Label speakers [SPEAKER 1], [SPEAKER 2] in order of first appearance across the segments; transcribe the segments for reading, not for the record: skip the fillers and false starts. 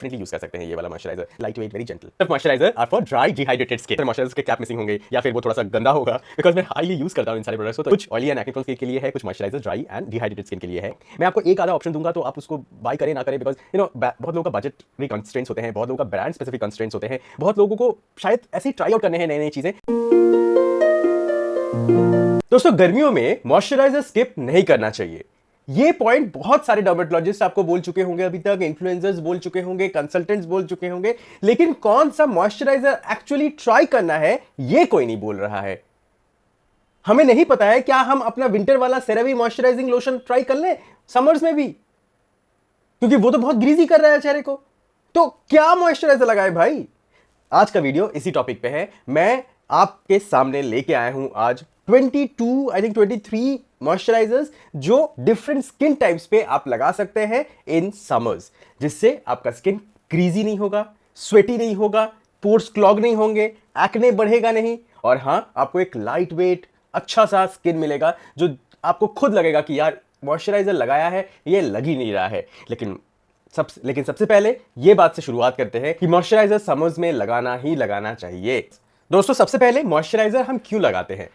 [SPEAKER 1] Definitely use कर सकते हैं ये वाला moisturiser, lightweight, very gentle moisturiser are for dry dehydrated skin. Moisturiser के कैप मिसिंग होंगे या फिर वो थोड़ा सा गंदा होगा, बिकॉज मैं हाईली यूज करता हूँ इन सारे प्रोडक्ट्स को। तो कुछ oily and acne prone skin के लिए है, कुछ moisturiser dry and dehydrated skin के लिए है। मैं आपको एक आधा ऑप्शन दूंगा, तो आप उसको बाय करें ना करें, बिकॉज बहुत लोगों का बजटरी कंस्ट्रेंट्स होते हैं, बहुत लोगों का ब्रांड स्पेसिफिक कंस्ट्रेंट्स होते हैं, बहुत लोगों को शायद ऐसे ट्राई आउट करने हैं नई नई चीजें। दोस्तों गर्मियों में मॉइस्चराइजर स्किप नहीं करना चाहिए। ये पॉइंट बहुत सारे डर्मेटोलॉजिस्ट आपको बोल चुके होंगे अभी तक, इन्फ्लुएंसर्स बोल चुके होंगे, कंसल्टेंट्स बोल चुके होंगे, लेकिन कौन सा मॉइस्चराइजर एक्चुअली ट्राई करना है ये कोई नहीं बोल रहा है। हमें नहीं पता है क्या हम अपना विंटर वाला सेरावी मॉइस्चराइजिंग लोशन ट्राई कर लें समर्स में भी, क्योंकि वो तो बहुत ग्रीजी कर रहा है चेहरे को। तो क्या मॉइस्चराइजर लगाए भाई? आज का वीडियो इसी टॉपिक पे है। मैं आपके सामने लेके आया हूं आज 22 आई थिंक 23 मॉइस्चराइजर्स जो डिफरेंट स्किन टाइप्स पे आप लगा सकते हैं इन समर्स, जिससे आपका स्किन क्रीजी नहीं होगा, स्वेटी नहीं होगा, पोर्स क्लॉग नहीं होंगे, एक्ने बढ़ेगा नहीं, और हां आपको एक लाइट वेट अच्छा सा स्किन मिलेगा जो आपको खुद लगेगा कि यार मॉइस्चराइजर लगाया है, ये लग ही नहीं रहा है। लेकिन सबसे पहले ये बात से शुरुआत करते हैं कि मॉइस्चराइजर समर्स में लगाना ही लगाना चाहिए। दोस्तों सबसे पहले मॉइस्चराइजर हम क्यों लगाते हैं?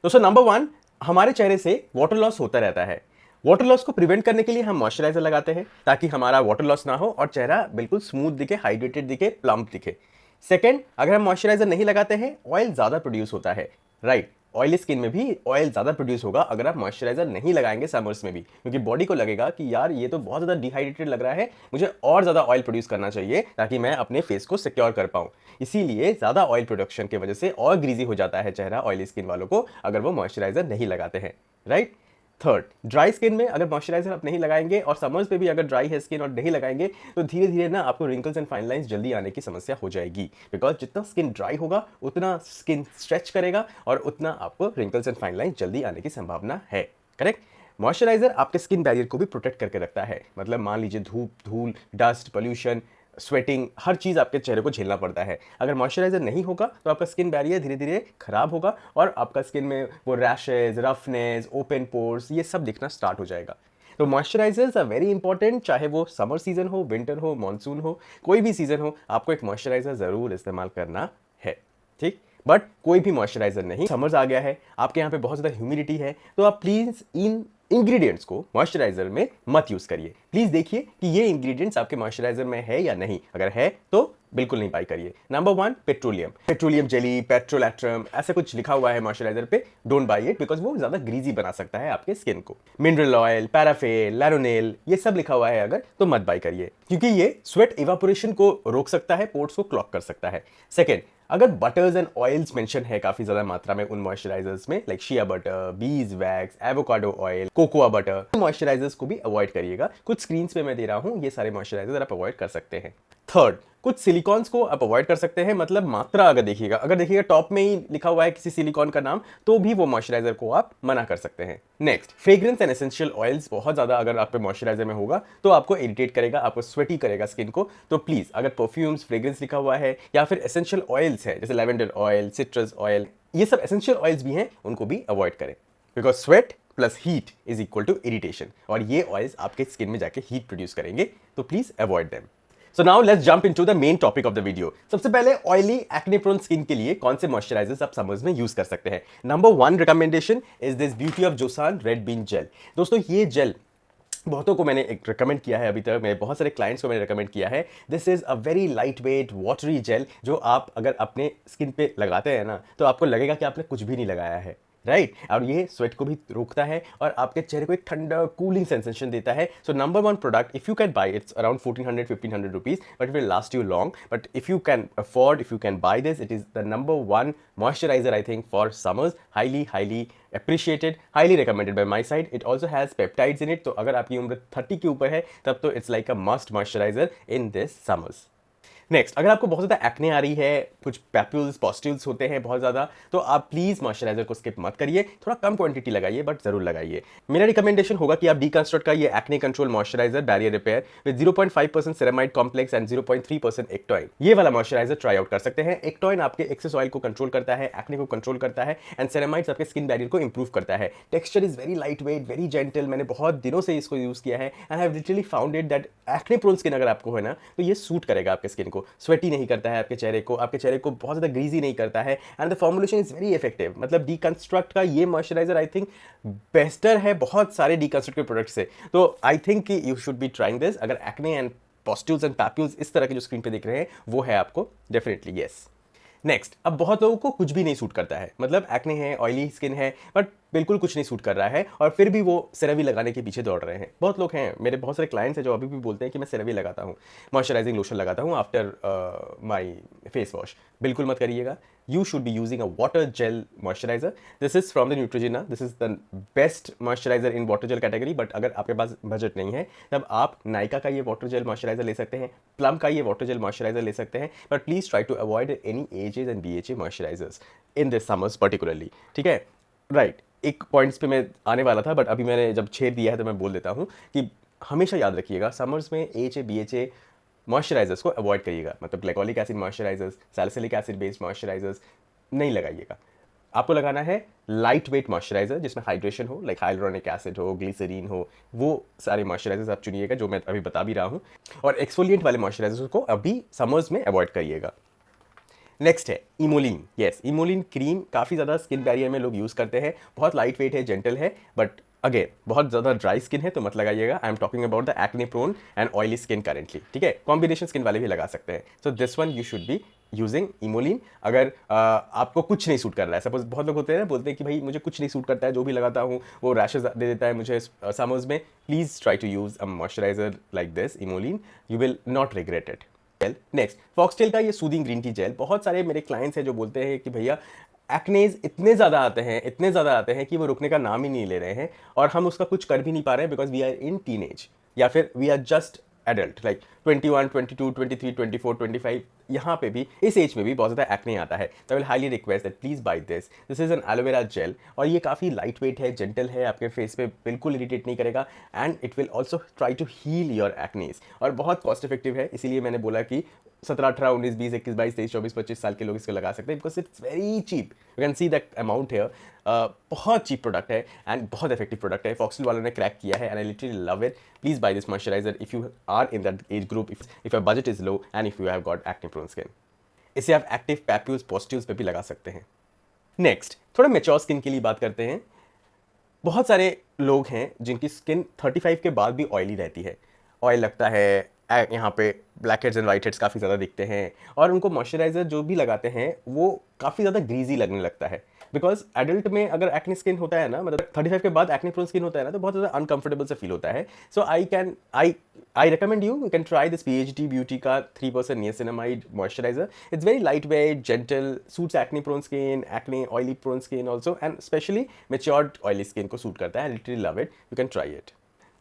[SPEAKER 1] दोस्तों नंबर 1, हमारे चेहरे से वाटर लॉस होता रहता है। वाटर लॉस को प्रिवेंट करने के लिए हम मॉइस्चराइजर लगाते हैं ताकि हमारा वाटर लॉस ना हो और चेहरा बिल्कुल स्मूथ दिखे, हाइड्रेटेड दिखे, प्लम्प दिखे। सेकेंड, अगर हम मॉइस्चराइजर नहीं लगाते हैं, ऑयल ज्यादा प्रोड्यूस होता है, राइट? ऑयली स्किन में भी ऑयल ज्यादा प्रोड्यूस होगा अगर आप मॉइस्चराइजर नहीं लगाएंगे समर्स में भी, क्योंकि बॉडी को लगेगा कि यार ये तो बहुत ज्यादा डिहाइड्रेटेड लग रहा है, मुझे और ज्यादा ऑयल प्रोड्यूस करना चाहिए ताकि मैं अपने फेस को सिक्योर कर पाऊं। इसीलिए ज्यादा ऑयल प्रोडक्शन की वजह से और ग्रीजी हो जाता है चेहरा ऑयली स्किन वालों को अगर वो मॉइस्चराइजर नहीं लगाते हैं, राइट? थर्ड, ड्राई स्किन में अगर मॉइस्चराइजर आप नहीं लगाएंगे और समर्स पे भी अगर ड्राई है स्किन और नहीं लगाएंगे तो धीरे धीरे ना आपको रिंकल्स एंड फाइन लाइंस जल्दी आने की समस्या हो जाएगी, बिकॉज जितना स्किन ड्राई होगा उतना स्किन स्ट्रेच करेगा और उतना आपको रिंकल्स एंड फाइन लाइंस जल्दी आने की संभावना है। करेक्ट? मॉइस्चराइजर आपके स्किन बैरियर को भी प्रोटेक्ट करके रखता है। मतलब मान लीजिए धूप, धूल, डस्ट, पोल्यूशन, स्वेटिंग, हर चीज़ आपके चेहरे को झेलना पड़ता है। अगर मॉइस्चराइजर नहीं होगा तो आपका स्किन बैरियर धीरे धीरे खराब होगा और आपका स्किन में वो रैशेज, रफनेस, ओपन पोर्स, ये सब दिखना स्टार्ट हो जाएगा। तो मॉइस्चराइजर्स आर वेरी इंपॉर्टेंट, चाहे वो समर सीजन हो, विंटर हो, मानसून हो, कोई भी सीजन हो, आपको एक मॉइस्चराइजर ज़रूर इस्तेमाल करना है, ठीक? बट कोई भी मॉइस्चराइजर नहीं। समर्स आ गया है, आपके यहाँ पे बहुत ज़्यादा ह्यूमिडिटी है, तो आप प्लीज़ इन इंग्रेडिएंट्स को मॉइस्चराइजर में मत यूज करिए। प्लीज देखिए कि ये इंग्रेडिएंट्स आपके मॉइस्चराइजर में है या नहीं। अगर है तो बिल्कुल नहीं बाय करिए। नंबर 1, पेट्रोलियम जेली, पेट्रोलैट्रम, ऐसा कुछ लिखा हुआ है मॉइस्चराइजर पे, डोंट बाय इट, बिकॉज वो ज्यादा ग्रीजी बना सकता है आपके स्किन को। मिनरल ऑयल, पैराफिन, लैरोनेल, ये सब लिखा हुआ है अगर, तो मत बाय करिए, क्योंकि ये स्वेट इवापोरेशन को रोक सकता है, पोर्स को क्लॉग कर सकता है। सेकेंड, अगर बटर्स एंड ऑयल्स मेंशन है काफी ज्यादा मात्रा में उन मॉइस्चराइजर्स में, like shea butter, bees wax, avocado oil, cocoa butter, moisturisers को भी अवॉइड करिएगा। कुछ स्क्रीन्स पे मैं दे रहा हूं, ये सारे मॉइस्चराइजर आप अवॉइड कर सकते हैं। थर्ड, कुछ सिलिकॉन्स को आप अवॉइड कर सकते हैं, मतलब मात्रा अगर देखिएगा टॉप में ही लिखा हुआ है किसी सिलिकॉन का नाम, तो भी वो मॉइस्चराइजर को आप मना कर सकते हैं। Next, fragrance and essential oils बहुत ज्यादा अगर आप पे मॉइस्चराइजर में होगा तो आपको इरिटेट करेगा, आपको स्वेटी करेगा स्किन को। तो प्लीज, अगर परफ्यूम्स, फ्रेग्रेंस लिखा हुआ है या फिर एसेंशियल ऑयल्स है जैसे लेवेंडर ऑयल, सिट्रस ऑयल, ये सब एसेंशियल ऑयल्स भी हैं, उनको भी अवॉइड करें, because sweat plus heat is equal to irritation, और ये ऑयल्स आपके स्किन में जाके हीट प्रोड्यूस करेंगे, तो please avoid them. So now let's jump into the main topic of the video. सबसे पहले ऑयली एक्ने प्रोन स्किन के लिए कौन से मॉइस्चराइजर्स आप समर्स में यूज कर सकते हैं? Number 1 recommendation is this beauty of Joseon red bean gel. दोस्तों ये जेल बहुतों को मैंने एक रिकमेंड किया है, अभी तक मेरे बहुत सारे क्लाइंट्स को मैंने रिकमेंड किया है। This is a very light weight watery gel, जो आप अगर अपने स्किन पे लगाते हैं ना तो आपको लगेगा कि आपने कुछ भी नहीं लगाया है, राइट? और ये स्वेट को भी रोकता है और आपके चेहरे को एक ठंडा कूलिंग सेंसेशन देता है। So number 1 product, if you can buy, it's around 1400-1500 rupees, but it will last you long. But if you can afford, if you can by this, it is the number 1 moisturiser I think for summers. Highly appreciated, highly recommended by my side. It also has peptides in it, तो अगर आपकी उम्र 30 के ऊपर है तब तो it's like a must moisturizer in this summers. Next, अगर आपको बहुत ज़्यादा एक्ने आ रही है, कुछ पैप्यूल्स पॉस्ट्यूल्स होते हैं बहुत ज़्यादा, तो आप प्लीज़ मॉइस्चराइजर को स्किप मत करिए, थोड़ा कम क्वांटिटी लगाइए बट ज़रूर लगाइए। मेरा रिकमेंडेशन होगा कि आप डीकंस्ट्रक्ट का ये acne control moisturiser barrier repair with 0.5% ceramide complex and 0.3% एक्टॉइन, ये वाला मॉइस्चराइजर ट्राई आउट कर सकते हैं। एक्टॉइन आपके एक्सेस ऑयल को कंट्रोल करता है, एक्ने को कंट्रोल करता है, एंड सेरामाइड्स आपके स्किन बैरियर को इंप्रूव करता है। Texture is very light weight, very gentle. मैंने बहुत दिनों से इसको यूज़ किया है and I have literally found it that acne prone skin अगर आपको है ना, तो ये सूट करेगा आपके स्किन को, स्वेटी नहीं करता है आपके चेहरे को बहुत ज़्यादा ग्रीजी नहीं करता है, and the formulation is very effective. मतलब डीकंस्ट्रक्ट का ये मॉइस्चराइजर आई थिंक बेस्टर है बहुत सारे डीकंस्ट्रक्ट के प्रोडक्ट से। तो आई थिंक कि you should be trying this. अगर एक्ने एंड पॉस्ट्यूल्स एंड पैप्यूल्स इस तरह के जो स्क्रीन पे दिख रहे हैं वो है आपको, डेफिनेटली यस। नेक्स्ट, अब बहुत लोगों को कुछ भी नहीं सूट करता है, मतलब एक्ने है, ऑयली स्किन है, बट बिल्कुल कुछ नहीं सूट कर रहा है और फिर भी वो सेरावी लगाने के पीछे दौड़ रहे हैं। बहुत लोग हैं, मेरे बहुत सारे क्लाइंट्स हैं जो अभी भी बोलते हैं कि मैं सेरावी लगाता हूँ, मॉइस्चराइजिंग लोशन लगाता हूँ आफ्टर माई फेस वॉश। बिल्कुल मत करिएगा। You should be using a water gel moisturiser. This is from the Neutrogena, this is the best moisturiser in water gel category. But अगर आपके पास बजट नहीं है तब आप नाइका का ये वाटर जेल मॉइस्चराइजर ले सकते हैं, प्लम का ये वाटर जेल मॉइस्चराइजर ले सकते हैं, but please try to avoid any AHAs and BHA moisturisers in this summers particularly, ठीक है? राइट, एक पॉइंट्स पे मैं आने वाला था बट अभी मैंने जब छेद दिया है तो मैं बोल देता हूँ कि हमेशा याद रखिएगा समर्स में AHA BHA मॉइस्चराइजर्स को अवॉइड करिएगा। मतलब glycolic acid moisturisers, salicylic acid based moisturisers नहीं लगाइएगा। आपको लगाना है लाइट वेट मॉइस्चराइजर जिसमें हाइड्रेशन हो, लाइक हाइलुरोनिक एसिड हो, ग्लिसरीन हो, वो सारे मॉइस्चराइजर्स आप चुनिएगा जो मैं अभी बता भी रहा हूँ। और एक्सफोलिएंट वाले मॉइस्चराइजर्स को अभी समर्स में अवॉइड करिएगा। नेक्स्ट है इमोलिन। यस, इमोलिन क्रीम काफ़ी ज़्यादा स्किन बैरियर में लोग यूज़ करते हैं, बहुत लाइट वेट है, जेंटल है, बट अगेन बहुत ज़्यादा ड्राई स्किन है तो मत लगाइएगा। I am talking about the acne prone and oily skin currently, ठीक है? कॉम्बिनेशन स्किन वाले भी लगा सकते हैं। So this one you should be using Emolene अगर आपको कुछ नहीं सूट कर रहा है। सपोज बहुत लोग होते हैं ना, बोलते हैं कि भाई मुझे कुछ नहीं सूट करता है, जो भी लगाता हूँ वो रैशेज दे देता है मुझे समर्स में। Please try to use a moisturizer like this Emolene, you will not regret it. Next, Foxtale का ये सूदिंग ग्रीन टी जेल। बहुत सारे मेरे क्लाइंट्स हैं जो बोलते हैं कि भैया एक्नेज इतने ज़्यादा आते हैं, इतने ज़्यादा आते हैं कि वो रुकने का नाम ही नहीं ले रहे हैं और हम उसका कुछ कर भी नहीं पा रहे हैं because we are in teenage या फिर we are just adult like 21, 22, 23, 24, 25। यहाँ पे भी इस एज में भी बहुत ज़्यादा एक्ने आता है। तो I will highly request that please buy this. This is an aloe vera gel और ये काफ़ी लाइट वेट है, जेंटल है, आपके फेस पे बिल्कुल इरिटेट नहीं करेगा and it will also try to heal your acnes और बहुत कॉस्ट इफेक्टिव है। इसीलिए मैंने बोला कि 17, 18, 19, 20, 21, 22, 23, 24, 25 साल के लोग इसको लगा सकते हैं because it's very cheap. You can see that amount here. बहुत चीप प्रोडक्ट है एंड बहुत इफेक्टिव प्रोडक्ट है। फॉक्सटेल वालों ने क्रैक किया है and I literally love it. Please buy this moisturizer if you are in that age group, if your budget is low and if you have got acne prone skin. इसे आप active papules पॉस्ट्यूल्स पे भी लगा सकते हैं। Next, थोड़ा mature skin के लिए बात करते हैं। बहुत सारे लोग हैं जिनकी स्किन 35 के बाद भी ऑयली रहती है, ऑयल लगता है, यहाँ पे black heads and white heads काफ़ी ज़्यादा दिखते हैं और उनको मॉइस्चराइजर जो भी लगाते हैं वो काफ़ी ज़्यादा ग्रीजी लगने लगता है। बिकॉज एडल्ट में अगर एक्ने स्किन होता है ना, मतलब 35 के बाद एक्ने प्रोन स्किन होता है ना, तो बहुत ज़्यादा अनकंफर्टेबल से फील होता है। So I recommend you can try this PHD beauty का 3% niacinamide moisturizer. It's very light weight, gentle, suits acne prone skin, acne oily prone skin also and specially matured oily skin को suit करता है। I literally love it, you can try it.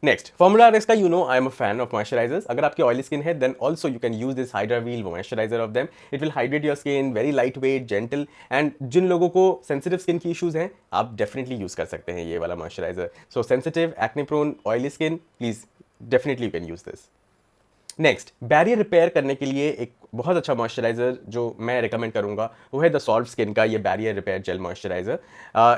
[SPEAKER 1] Next, formula RX का, you know I am a fan of moisturizers. अगर आपकी oily skin है then also you can use this hydra wheel moisturizer of them. It will hydrate your skin, very light weight, gentle and जिन लोगों को sensitive skin की issues हैं आप definitely use कर सकते हैं ये वाला moisturizer. So sensitive, acne prone, oily skin, please definitely you can use this. Next, barrier repair करने के लिए एक बहुत अच्छा मॉइस्चराइजर जो मैं रिकमेंड करूंगा वो है द सॉल्व स्किन का ये barrier repair gel moisturizer.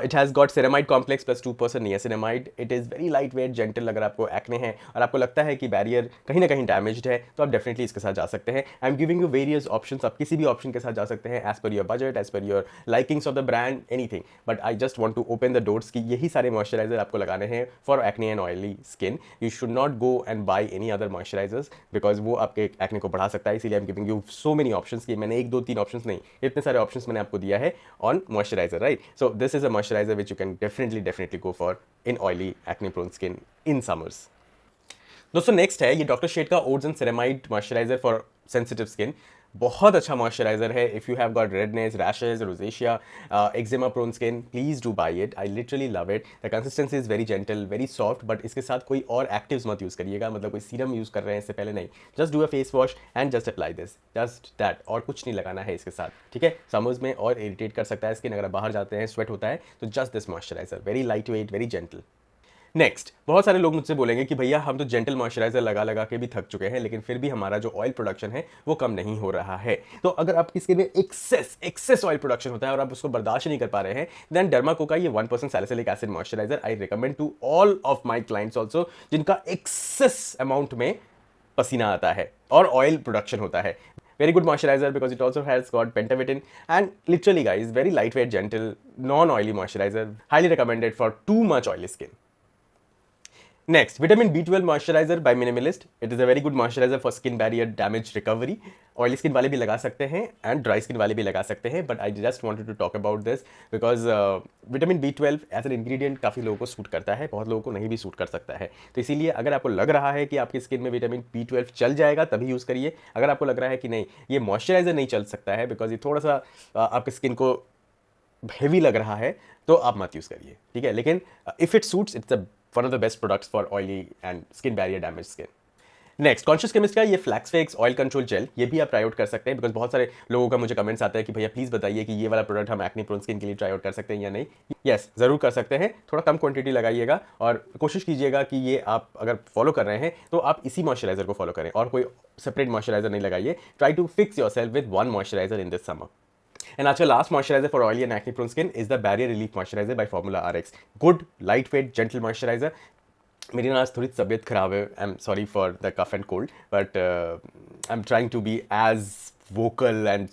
[SPEAKER 1] It has got ceramide complex plus 2% niacinamide. It is very light weight, gentle. अगर आपको एक्ने है और आपको लगता है कि बैरियर कहीं ना कहीं डैमेज्ड है तो आप डेफिनेटली इसके साथ जा सकते हैं। आई am giving you various options, आप किसी भी ऑप्शन के साथ जा सकते हैं as per your budget, as per your likings of the brand, anything. But I just want to open the doors कि यही सारे मॉइस्चराइजर आपको लगाने हैं for acne and oily skin. You should not go and buy any other moisturizers because वो आपके acne को बढ़ा सकता है। इसीलिए I am giving you so many options कि मैंने 1, 2, 3 ऑप्शंस नहीं, इतने सारे ऑप्शंस मैंने आपको दिया है on moisturizer, right? So this is a moisturizer which you can definitely go for in oily acne prone skin in summers. दोस्तों नेक्स्ट है ये डॉक्टर शेड का oats and ceramide moisturizer for sensitive skin. बहुत अच्छा मॉइस्चराइजर है। If you have got redness, rashes, rosacea, eczema prone skin, please do buy it. I literally love it. The consistency is very gentle, very soft, but इसके साथ कोई और actives मत use करिएगा, मतलब कोई सीरम यूज़ कर रहे हैं इससे पहले नहीं। Just do a face wash and just apply this, just that, और कुछ नहीं लगाना है इसके साथ, ठीक है। समर्स में और इरिटेट कर सकता है स्किन, अगर आप बाहर जाते हैं, स्वेट होता है, तो just this moisturiser, very light weight, very gentle. Next, बहुत सारे लोग मुझसे बोलेंगे कि भैया हम तो जेंटल मॉइस्चराइजर लगा लगा के भी थक चुके हैं, लेकिन फिर भी हमारा जो ऑयल प्रोडक्शन है वो कम नहीं हो रहा है। तो अगर आपकी स्किन में एक्सेस ऑयल प्रोडक्शन होता है और आप उसको बर्दाश्त नहीं कर पा रहे हैं, देन डर्माको का ये 1% salicylic acid moisturizer I recommend to all of my clients also, जिनका एक्सेस अमाउंट में पसीना आता है और ऑयल प्रोडक्शन होता है। Very good moisturizer because it also has got pentavitin and literally guys, very lightweight, gentle, non-oily moisturizer, highly recommended for too much oily skin. Next, vitamin B12 moisturizer by Minimalist. It is a very good moisturizer for skin barrier damage recovery. Oily skin वाले भी लगा सकते हैं and dry skin वाले भी लगा सकते हैं, but I just wanted to talk about this because vitamin B12 as an ingredient काफ़ी लोगों को सूट करता है, बहुत लोगों को नहीं भी सूट कर सकता है। तो इसीलिए अगर आपको लग रहा है कि आपकी स्किन में विटामिन B12 चल जाएगा तभी यूज़ करिए। अगर आपको लग रहा है कि नहीं, ये मॉइस्चराइजर नहीं चल सकता है बिकॉज ये थोड़ा सा आपकी स्किन को हेवी लग रहा है, तो आप मत यूज़ करिए, ठीक है। लेकिन if it suits, it's one of the best products for oily and skin barrier damage skin. Next, conscious chemist का ये flax fix oil control gel, ये भी आप ट्राई आउट कर सकते हैं बिकॉज बहुत सारे लोगों का मुझे कमेंट्स आता है कि भैया प्लीज़ बताइए कि ये वाला प्रोडक्ट हम एक्ने प्रोन स्किन के लिए ट्राई आउट कर सकते हैं या नहीं। यस, ज़रूर कर सकते हैं। थोड़ा कम क्वांटिटी लगाइएगा और कोशिश कीजिएगा कि ये आप अगर फॉलो कर रहे हैं तो आप इसी मॉइस्चराइजर को फॉलो करें और कोई सेपरेट मॉइस्चराइजर नहीं लगाइए। Try to fix yourself with one moisturizer in this summer. And actually, last moisturizer for oily and acne prone skin is the Barrier Relief Moisturizer by Formula RX. Good, lightweight, gentle moisturizer. मेरी ना आज थोड़ी तबीयत खराब है, I am sorry for the cough and cold, but I am trying to be as vocal and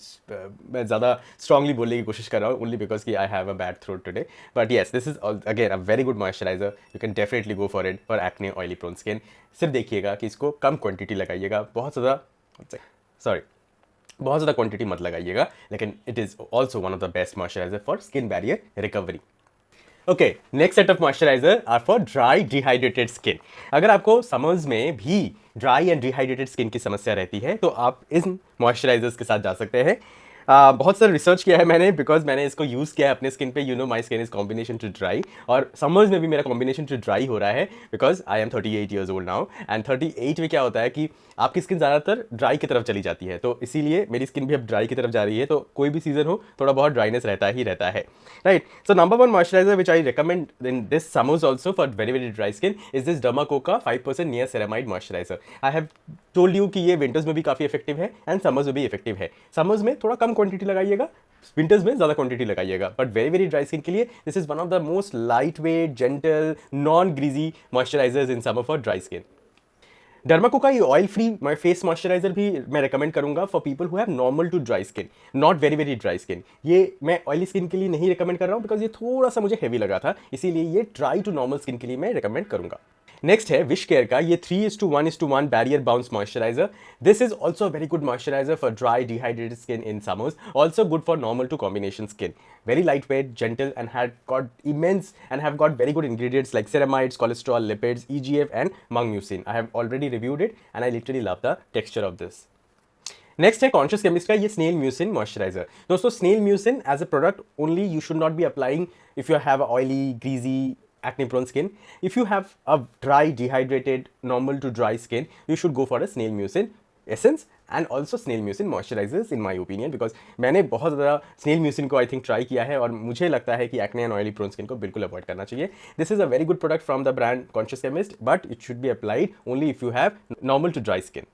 [SPEAKER 1] मैं ज़्यादा strongly बोलने की कोशिश कर रहा हूँ ओनली बिकॉज कि I have a bad throat today. But yes, this is again a very good moisturizer, you can definitely go for it for acne oily prone skin. सिर्फ देखिएगा कि इसको कम क्वान्टिटी लगाइएगा, बहुत ज़्यादा क्वांटिटी मत लगाइएगा, लेकिन it is also one of the best moisturizer for skin barrier recovery. Okay, next set of moisturizer are for dry dehydrated skin. अगर आपको समर्स में भी ड्राई एंड डिहाइड्रेटेड स्किन की समस्या रहती है तो आप इन मॉइस्चराइजर्स के साथ जा सकते हैं। बहुत सारा रिसर्च किया है मैंने बिकॉज मैंने इसको यूज़ किया है अपने स्किन पे। You know my skin is combination to dry, और समर्स में भी मेरा कॉम्बिनेशन टू ड्राई हो रहा है because I am 38 years old now. And 38 में क्या होता है कि आपकी स्किन ज़्यादातर ड्राई की तरफ चली जाती है, तो इसीलिए मेरी स्किन भी अब ड्राई की तरफ जा रही है। तो कोई भी सीजन हो, थोड़ा बहुत ड्राइनेस रहता ही रहता है, right. So number one moisturizer which I recommend in this summers also for very very dry skin is this डर्माकोका 5% niacinamide moisturizer. I have told you कि ये विंटर्स में भी काफ़ी इफेक्टिव है एंड समर्स में भी इफेक्टिव है। समर्स में थोड़ा कम क्वांटिटी लगाइएगा, विंटर्स में ज़्यादा क्वांटिटी लगाइएगा, but very very dry skin के लिए this is one of the most light weight, gentle, non greasy moisturizers in summer for dry skin. Dermaco का ये ऑयल फ्री फेस मॉइस्चराइजर भी मैं रेकमेंड करूंगा for people who have normal to dry skin, not very very dry skin. ये मैं oily skin के लिए नहीं रिकमेंड कर रहा हूँ बिकॉज ये थोड़ा सा मुझे हेवी लगा था, इसीलिए ये ड्राई टू नॉर्मल स्किन के लिए मैं रिकमेंड करूंगा। नेक्स्ट है विश केयर का ये 3:1:1 barrier bounce moisturizer. This is also very good moisturizer for dry dehydrated skin in summers, also good for normal to combination skin. Very lightweight, gentle, and had got immense and have got very good ingredients like ceramides, cholesterol, lipids, EGF, and magnesium. I have already reviewed it, and I literally love the texture of this. Next है conscious chemist का ये snail mucin moisturizer. दोस्तों, snail mucin as a product only you should not be applying if you have oily, greasy, acne prone skin. If you have a dry, dehydrated, normal to dry skin, you should go for a snail mucin essence and also snail mucin moisturizers in my opinion, because मैंने बहुत ज़्यादा snail mucin को I think try किया है और मुझे लगता है कि acne and oily prone skin को बिल्कुल अवॉइड करना चाहिए। This is a very good product from the brand Conscious Chemist, but it should be applied only if you have normal to dry skin.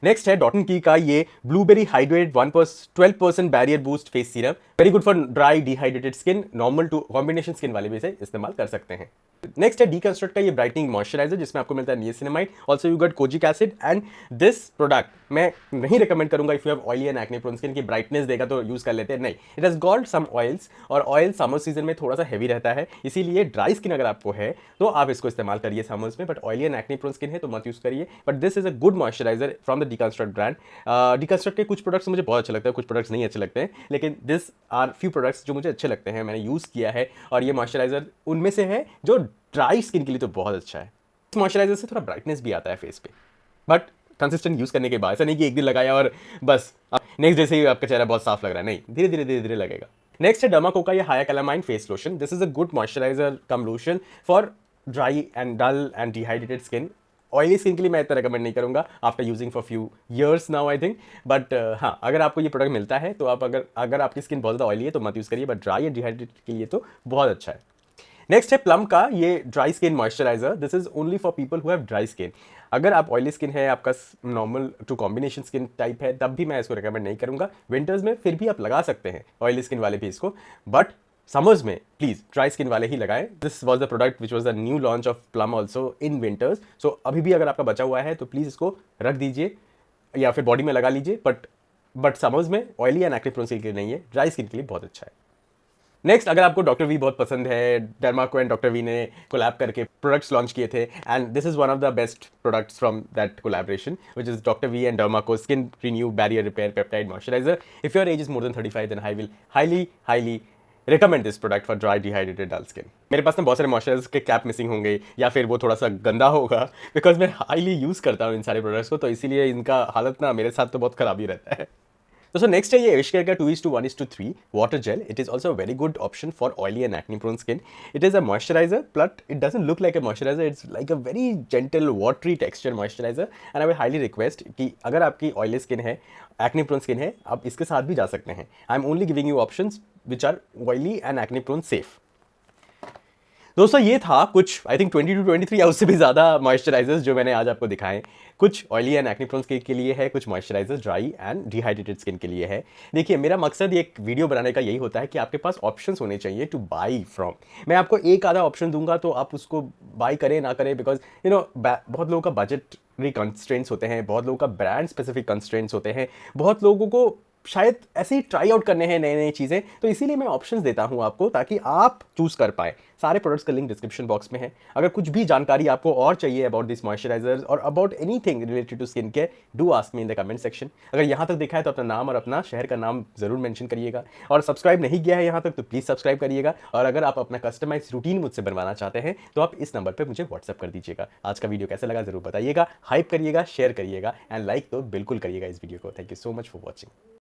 [SPEAKER 1] Next है dot and key का ये blueberry hydrate 12% barrier boost face serum, very good for dry dehydrated skin, normal to combination skin वाले भी इसे इस्तेमाल कर सकते हैं। नेक्स्ट है डीकंस्ट्रक्ट का ये ब्राइटनिंग मॉइस्चराइजर जिसमें आपको मिलता है niacinamide, also you got kojic acid. And this product मैं नहीं रिकमेंड करूंगा if you have oily and acne prone skin की ब्राइटनेस देगा तो यूज कर लेते हैं, नहीं। It has got some oils और ऑयल समर सीजन में थोड़ा सा हैवी रहता है, इसीलिए ड्राई स्किन अगर आपको है तो आप इसको इस्तेमाल करिए समर्स में, but oily and acne prone skin है तो मत यूज करिए। But this is a good moisturizer from the deconstruct brand. Deconstruct के कुछ प्रोडक्ट्स मुझे बहुत अच्छे लगते हैं, कुछ प्रोडक्ट्स नहीं अच्छे लगते हैं, लेकिन दिस आर फ्यू प्रोडक्ट्स जो मुझे अच्छे लगते हैं, मैंने यूज़ किया है और ये मॉइस्चराइजर उनमें से है जो ड्राई स्किन के लिए तो बहुत अच्छा है। इस मॉइस्चराइजर से थोड़ा ब्राइटनेस भी आता है फेस पे, बट कंसिस्टेंट यूज़ करने के बाद, ऐसा नहीं कि एक दिन लगाया और बस। नेक्स्ट डे से ही आपका चेहरा बहुत साफ लग रहा है, नहीं, धीरे धीरे धीरे धीरे लगेगा। नेक्स्ट है डर्माको का ये hycalamine face lotion. This is a good moisturizer cum lotion for dry and dull and dehydrated skin. Oily skin के लिए मैं इतना रिकमेंड नहीं करूंगा after using for few years now I think, but हाँ, अगर आपको ये प्रोडक्ट मिलता है तो आप अगर आपकी स्किन बहुत ज़्यादा ऑयली है तो मत यूज़ करिए, बट ड्राई एंड डिहाइड्रेटेड के लिए तो बहुत अच्छा है। नेक्स्ट है प्लम का ये dry skin moisturizer. This is only for people who have dry skin. अगर आप ऑयली स्किन है, आपका normal to combination skin type है, तब भी मैं इसको रिकमेंड नहीं करूंगा। विंटर्स में फिर भी आप लगा सकते हैं ऑयली स्किन वाले भी इसको, बट समर्स में प्लीज ड्राई स्किन वाले ही लगाएं। This was the product which was the new launch of Plum also in winters. So अभी भी अगर आपका बचा हुआ है तो प्लीज इसको रख दीजिए या फिर बॉडी में लगा लीजिए, बट समर्स में oily and acne prone skin के लिए नहीं है, ड्राई स्किन के लिए बहुत अच्छा है। नेक्स्ट, अगर आपको डॉक्टर वी बहुत पसंद है, डर्माको एंड डॉक्टर वी ने कोलैब करके प्रोडक्ट्स लॉन्च किए थे and this is one of the best products from that collaboration which is doctor V and Dermaco skin renew barrier repair peptide moisturizer. If your age is more than 35 then I will highly recommend this product for dry dehydrated dull skin. मेरे पास ना बहुत सारे moisturiser के cap missing होंगे या फिर वो थोड़ा सा गंदा होगा बिकॉज मैं हाईली यूज़ करता हूँ इन सारे प्रोडक्ट्स को, तो इसीलिए इनका हालत ना मेरे साथ तो बहुत खराब ही रहता है। So next है ये एविशकेयर का 2:1:3 water gel. It is also a very good option for oily and acne prone skin. It is a moisturizer, but it doesn't look like a moisturizer. It's like a very gentle watery texture moisturizer. And I will highly request कि अगर आपकी oily skin है, acne prone skin है, आप इसके साथ भी जा सकते हैं. I'm only giving you options which are oily and acne prone safe. दोस्तों ये था कुछ आई थिंक 20 to 23 या उससे भी ज़्यादा मॉइस्चराइजर्स जो मैंने आज आपको दिखाएं। कुछ oily and acne prone skin के लिए है, कुछ moisturizers dry and dehydrated skin के लिए है। देखिए, मेरा मकसद एक वीडियो बनाने का यही होता है कि आपके पास ऑप्शंस होने चाहिए टू बाई फ्रॉम। मैं आपको एक आधा ऑप्शन दूंगा तो आप उसको बाई करें ना करें, बिकॉज बहुत लोगों का बजटरी कंस्ट्रेंट्स होते हैं, बहुत लोगों का ब्रांड स्पेसिफिक कंस्ट्रेंट्स होते हैं, बहुत लोगों को शायद ऐसे ही ट्राई आउट करने हैं नए नई चीज़ें, तो इसीलिए मैं ऑप्शंस देता हूं आपको ताकि आप चूज़ कर पाएँ। सारे प्रोडक्ट्स का लिंक डिस्क्रिप्शन बॉक्स में है। अगर कुछ भी जानकारी आपको और चाहिए अबाउट दिस मॉइस्चराइजर्स और about anything related to skin care, do ask me in the comment section. अगर यहाँ तक देखा है तो अपना नाम और अपना शहर का नाम जरूर मेंशन करिएगा, और सब्सक्राइब नहीं किया है यहाँ तक तो प्लीज़ सब्सक्राइब करिएगा। और अगर आप अपना कस्टमाइज रूटीन मुझसे बनवाना चाहते हैं तो आप इस नंबर पर मुझे व्हाट्सअप कर दीजिएगा। आज का वीडियो कैसा लगा जरूर बताइएगा, हाइप करिएगा, शेयर करिएगा एंड लाइक तो बिल्कुल करिएगा इस वीडियो को। Thank you so much for watching.